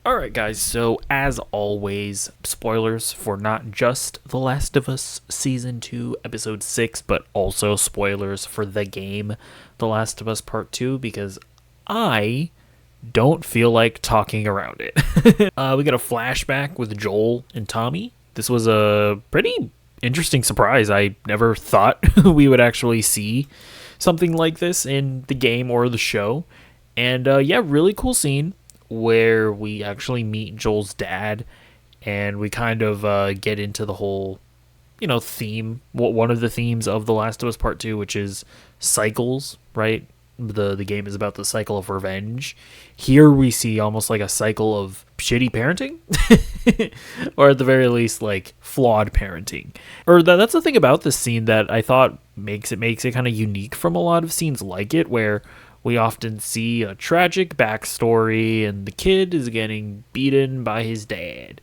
Alright, guys, so as always, spoilers for not just The Last of Us Season 2, Episode 6, but also spoilers for the game The Last of Us Part 2, because I don't feel like talking around it. We got a flashback with Joel and Tommy. This was a pretty interesting surprise. I never thought we would actually see something like this in the game or the show. And yeah, really cool scene where we actually meet Joel's dad, and we kind of get into the whole, theme. One of the themes of The Last of Us Part Two, which is cycles, right? The game is about the cycle of revenge. Here we see almost like a cycle of shitty parenting, or at the very least, like flawed parenting. Or that's the thing about this scene that I thought makes it kind of unique from a lot of scenes like it, where we often see a tragic backstory and the kid is getting beaten by his dad.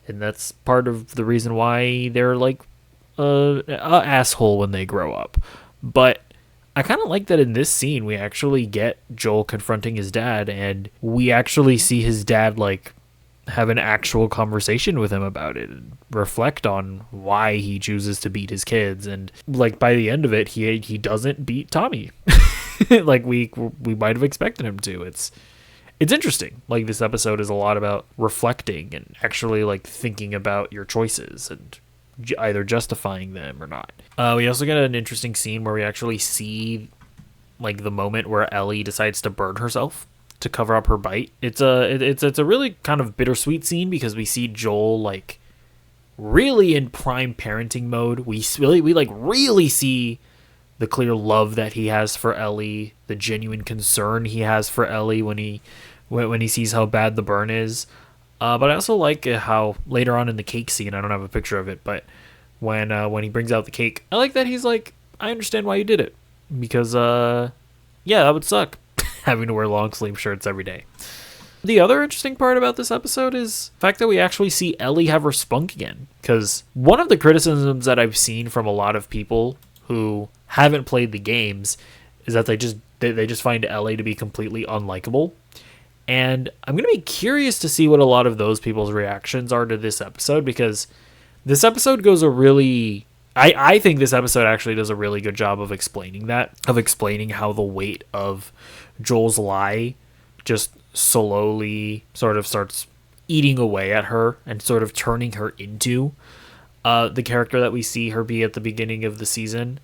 And that's part of the reason why they're like a asshole when they grow up. But I kind of like that in this scene we actually get Joel confronting his dad, and we actually see his dad like have an actual conversation with him about it and reflect on why he chooses to beat his kids. And like by the end of it, he doesn't beat Tommy. Like we might have expected him to. It's interesting. Like this episode is a lot about reflecting and actually like thinking about your choices and either justifying them or not. We also get an interesting scene where we actually see like the moment where Ellie decides to burn herself to cover up her bite. It's a really kind of bittersweet scene because we see Joel like really in prime parenting mode. We really see the clear love that he has for Ellie, the genuine concern he has for Ellie when he sees how bad the burn is. But I also like how later on in the cake scene, I don't have a picture of it, but when he brings out the cake, I like that he's like, I understand why you did it, because yeah, that would suck having to wear long sleeve shirts every day. The other interesting part about this episode is the fact that we actually see Ellie have her spunk again, because one of the criticisms that I've seen from a lot of people who haven't played the games is that they just find Ellie to be completely unlikable. And I'm going to be curious to see what a lot of those people's reactions are to this episode, because this episode goes a really... I think this episode actually does a really good job of explaining how the weight of Joel's lie just slowly sort of starts eating away at her and sort of turning her into the character that we see her be at the beginning of the season.